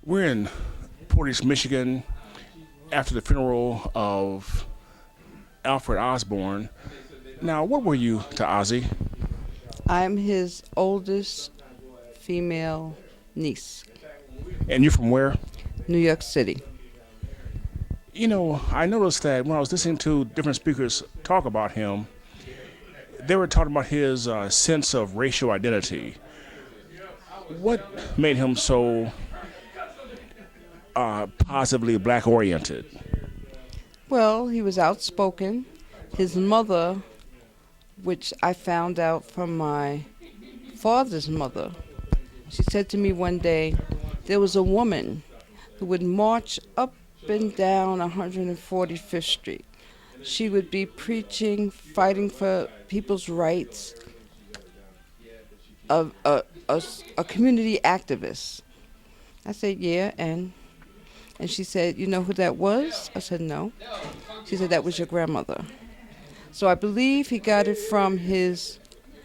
We're in Portage, Michigan, after the funeral of Alfred Osborne. Now, what were you to Ozzie? I'm his oldest female niece, And you're from where? New York City. You know, I noticed that when I was listening to different speakers talk about him, they were talking about his sense of racial identity. What made him so positively black oriented? Well, he was outspoken. His mother, which I found out from my father's mother, she said to me one day, there was a woman who would march up and down 145th Street. She would be preaching, fighting for people's rights, a community activist. I said, yeah, and she said, you know who that was? I said, no. She said, that was your grandmother. So I believe he got it from his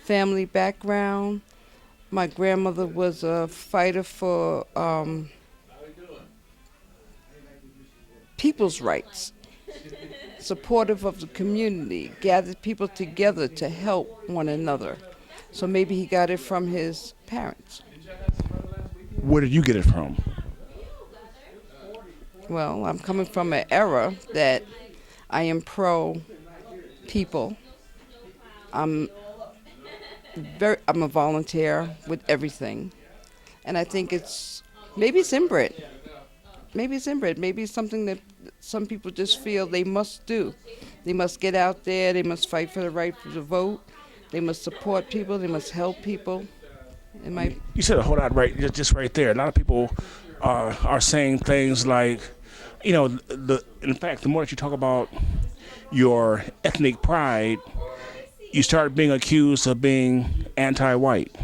family background. My grandmother was a fighter for people's rights, supportive of the community, gathered people together to help one another. So maybe he got it from his parents. Where did you get it from? Well, I'm coming from an era that I am pro people. I'm a volunteer with everything. And I think maybe it's inbred. Maybe it's inbred. Maybe it's something that some people just feel they must do. They must get out there. They must fight for the right to vote. They must support people. They must help people. You said a whole lot just right there. A lot of people are saying things like, you know, in fact, the more that you talk about your ethnic pride, you start being accused of being anti-white,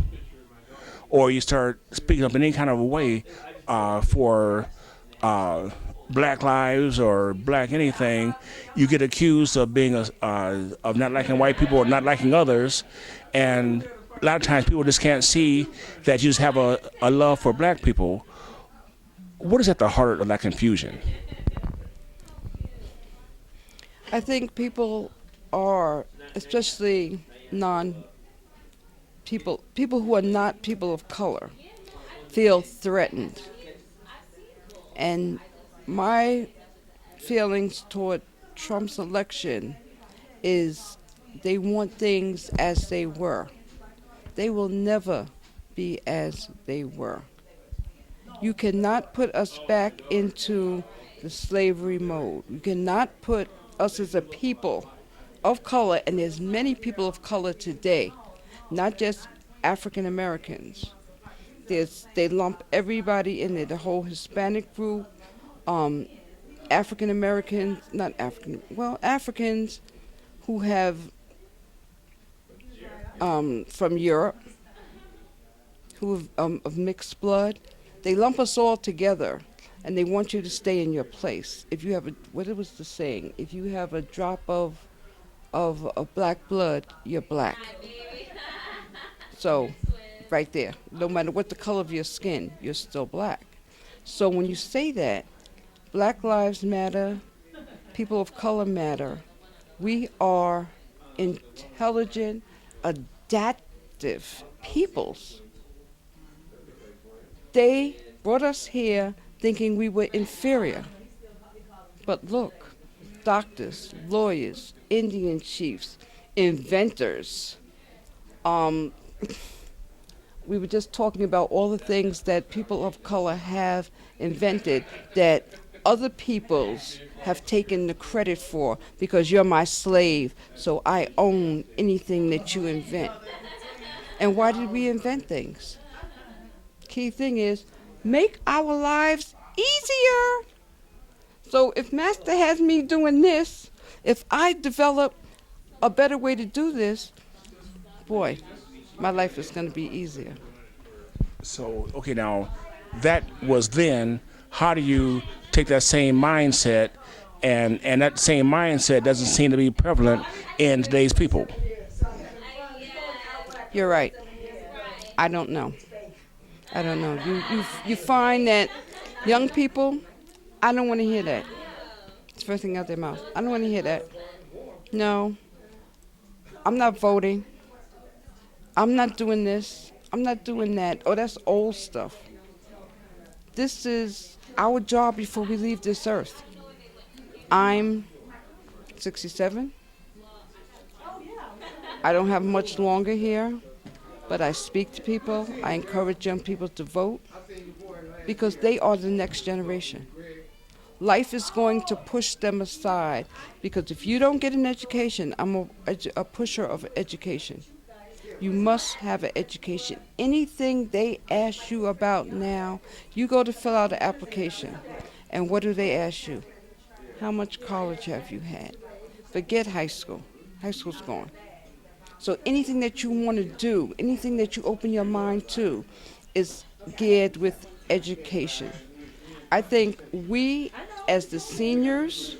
or you start speaking up in any kind of a way for black lives or black anything. You get accused of being of not liking white people or not liking others, and a lot of times people just can't see that you just have a love for black people. What is at the heart of that confusion? I think people are, especially people who are not people of color, feel threatened. And my feelings toward Trump's election is they want things as they were. They will never be as they were. You cannot put us back into the slavery mode. You cannot put us as a people of color, and there's many people of color today, not just African Americans. They lump everybody in there, the whole Hispanic group, African Americans, Africans who have from Europe, who of mixed blood. They lump us all together, and they want you to stay in your place. If you have what it was the saying, if you have a drop of black blood, you're black. So, right there, no matter what the color of your skin, you're still black. So when you say that, Black Lives Matter, people of color matter, we are intelligent, adaptive peoples. They brought us here thinking we were inferior. But look, doctors, lawyers, Indian chiefs, inventors. We were just talking about all the things that people of color have invented that other peoples have taken the credit for because you're my slave, so I own anything that you invent. And why did we invent things? Key thing is, make our lives easier. So if Master has me doing this, if I develop a better way to do this, boy, my life is going to be easier. So, okay, now that was then. How do you take that same mindset, and that same mindset doesn't seem to be prevalent in today's people? You're right. I don't know. You find that Young people, I don't want to hear that. It's the first thing out their mouth. I don't want to hear that. No, I'm not voting. I'm not doing this. I'm not doing that. Oh, that's old stuff. This is our job before we leave this earth. I'm 67. I don't have much longer here, but I speak to people. I encourage young people to vote because they are the next generation. Life is going to push them aside because if you don't get an education, I'm a pusher of education. You must have an education. Anything they ask you about now, you go to fill out an application, and what do they ask you? How much college have you had? Forget high school. High school's gone. So anything that you want to do, anything that you open your mind to, is geared with education. I think we, as the seniors,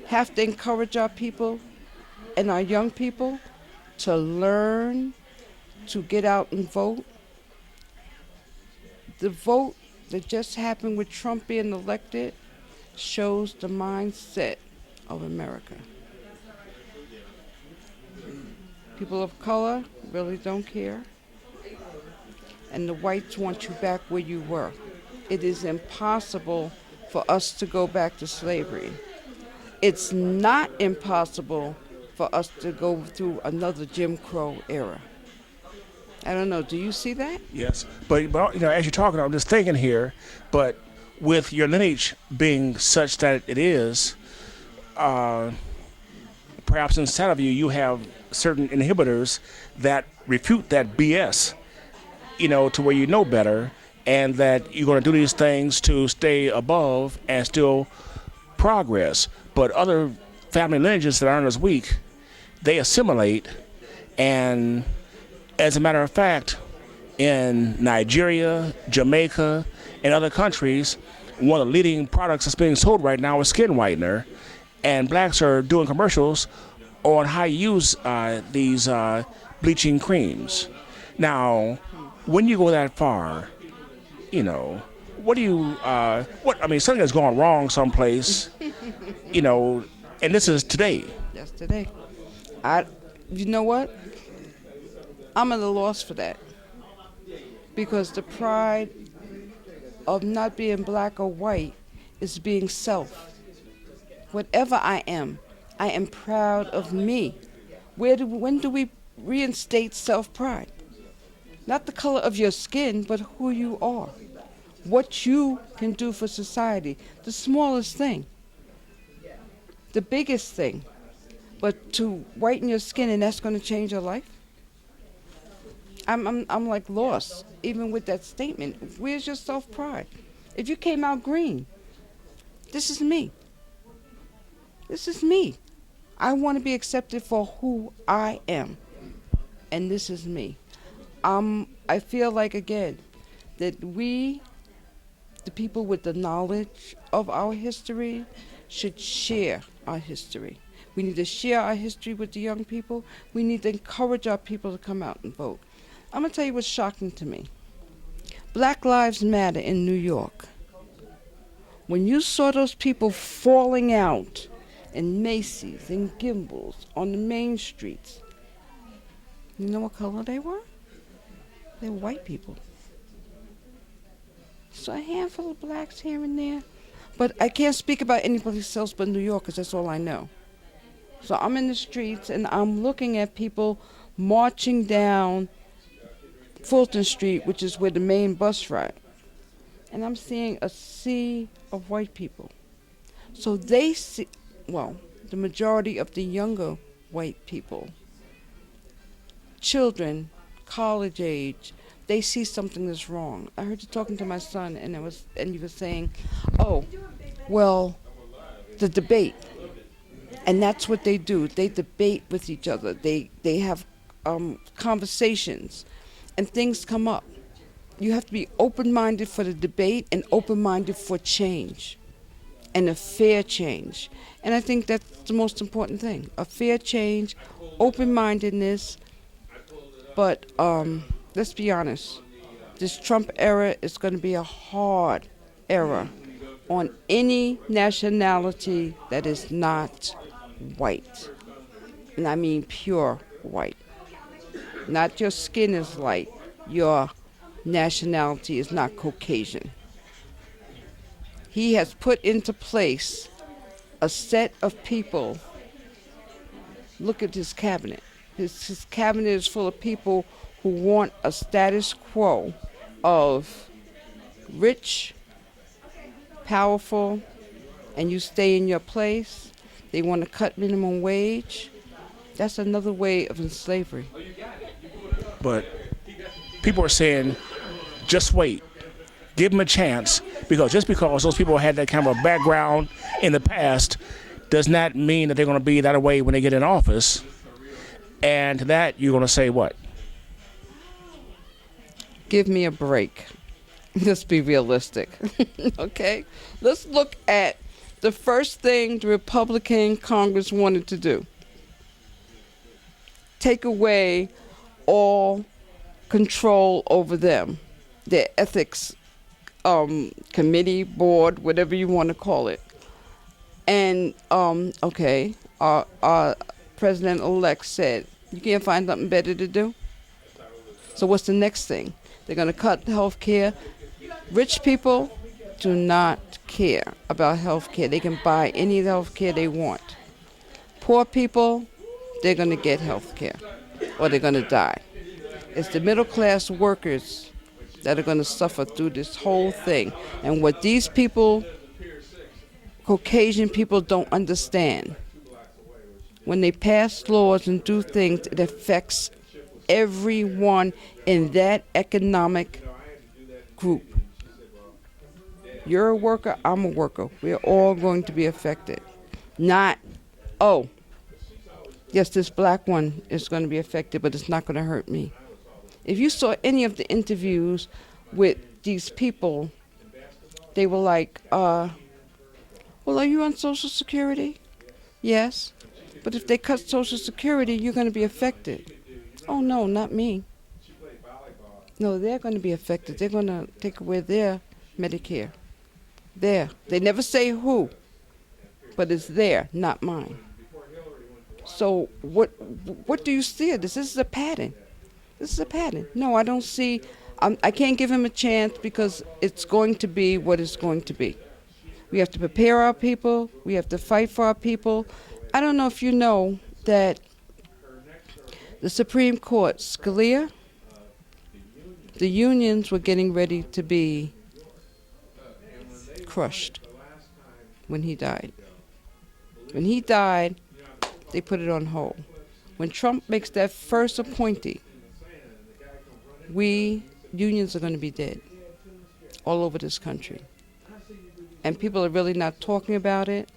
have to encourage our people and our young people to learn to get out and vote. The vote that just happened with Trump being elected shows the mindset of America. People of color really don't care, and the whites want you back where you were. It is impossible for us to go back to slavery. It's not impossible for us to go through another Jim Crow era. I don't know. Do you see that? Yes, but as you're talking, I'm just thinking here. But with your lineage being such that it is, perhaps inside of you, you have certain inhibitors that refute that BS. To where you know better, and that you're going to do these things to stay above and still progress. But other family lineages that aren't as weak, they assimilate, and as a matter of fact, in Nigeria, Jamaica, and other countries, one of the leading products that's being sold right now is skin whitener, and blacks are doing commercials on how you use these bleaching creams. Now, when you go that far, what do you, something has gone wrong someplace, and this is today. That's today. You know what? I'm at a loss for that. Because the pride of not being black or white is being self. Whatever I am proud of me. When do we reinstate self-pride? Not the color of your skin, but who you are. What you can do for society. The smallest thing. The biggest thing. But to whiten your skin and that's going to change your life? I'm like lost, even with that statement. Where's your self-pride? If you came out green, this is me. This is me. I want to be accepted for who I am. And this is me. I feel like, again, that we, the people with the knowledge of our history, should share our history. We need to share our history with the young people. We need to encourage our people to come out and vote. I'm going to tell you what's shocking to me. Black Lives Matter in New York. When you saw those people falling out in Macy's and Gimbels on the main streets, you know what color they were? They were white people. So a handful of blacks here and there. But I can't speak about anybody else but New York because that's all I know. So I'm in the streets and I'm looking at people marching down Fulton Street, which is where the main bus ride. And I'm seeing a sea of white people. So they see, the majority of the younger white people, children, college age, they see something that's wrong. I heard you talking to my son, and you were saying, the debate, and that's what they do. They debate with each other. They have conversations, and things come up. You have to be open-minded for the debate and open-minded for change, and a fair change. And I think that's the most important thing: a fair change, open-mindedness. But let's be honest, this Trump era is going to be a hard error on any nationality that is not white. And I mean pure white. Not your skin is light, your nationality is not Caucasian. He has put into place a set of people. Look at his cabinet. His cabinet is full of people who want a status quo of rich, powerful, and you stay in your place. They want to cut minimum wage. That's another way of slavery. But people are saying, just wait, give them a chance, because just because those people had that kind of a background in the past does not mean that they're going to be that way when they get in office. And to that, you're going to say what? Give me a break. Let's be realistic. Okay? Let's look at the first thing the Republican Congress wanted to do. Take away all control over them. Their ethics committee, board, whatever you want to call it. And, okay, our president-elect said, you can't find something better to do? So what's the next thing? They're going to cut health care. Rich people do not care about health care. They can buy any health care they want. Poor people, they're going to get health care, or they're going to die. It's the middle-class workers that are going to suffer through this whole thing. And what these people, Caucasian people, don't understand, when they pass laws and do things, it affects everyone in that economic group. You're a worker, I'm a worker. We're all going to be affected. Not, oh, yes, this black one is going to be affected, but it's not going to hurt me. If you saw any of the interviews with these people, they were like, well, are you on Social Security? Yes. But if they cut Social Security, you're going to be affected. Oh, no, not me. No, they're going to be affected. They're going to take away their Medicare. There. They never say who, but it's there, not mine. So what do you see? This is a pattern. This is a pattern. No, I don't see. I can't give him a chance because it's going to be what it's going to be. We have to prepare our people. We have to fight for our people. I don't know if you know that the Supreme Court, Scalia, the unions were getting ready to be crushed when he died. When he died, they put it on hold. When Trump makes that first appointee, we unions are going to be dead all over this country. And people are really not talking about it.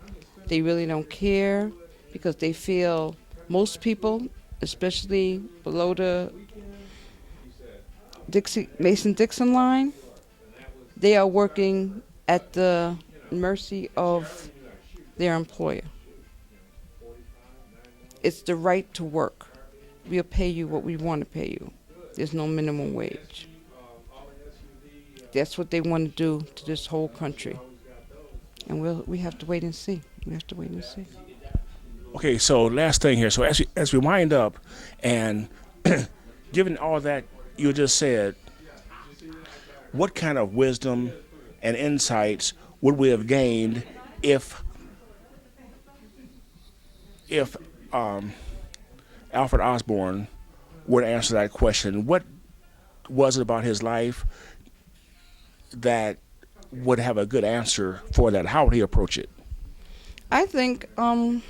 They really don't care because they feel most people, especially below the Mason-Dixon line, they are working at the mercy of their employer. It's the right to work. We'll pay you what we want to pay you. There's no minimum wage. That's what they want to do to this whole country. And we have to wait and see. We have to wait and see. Okay, so last thing here. So as we wind up, and given all that you just said, what kind of wisdom and insights would we have gained if Alfred Osborne were to answer that question? What was it about his life that would have a good answer for that? How would he approach it? I think Uncle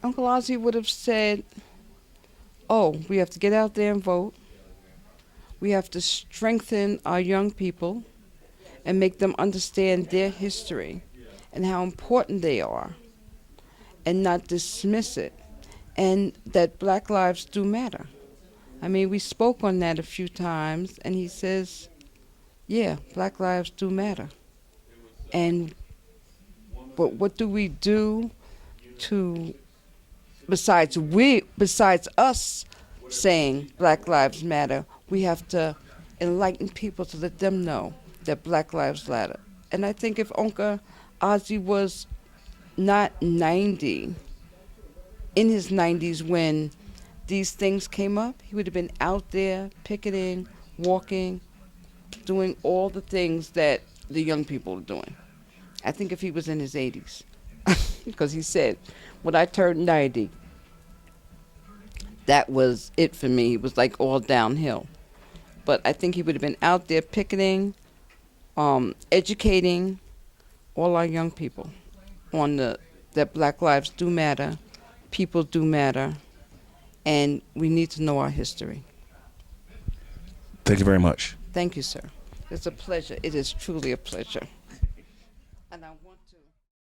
Ozzie would have said, oh, we have to get out there and vote. We have to strengthen our young people and make them understand their history and how important they are and not dismiss it, and that black lives do matter. I mean, we spoke on that a few times, and he says, yeah, black lives do matter. But what do we do to, besides us saying black lives matter, we have to enlighten people to let them know that Black Lives Matter. And I think if Uncle Ozzie was not 90, in his 90s when these things came up, he would have been out there picketing, walking, doing all the things that the young people are doing. I think if he was in his 80s, because he said, when I turned 90, that was it for me. It was like all downhill. But I think he would have been out there picketing, educating all our young people on that Black lives do matter, people do matter, and we need to know our history. Thank you very much. Thank you, sir. It's a pleasure. It is truly a pleasure.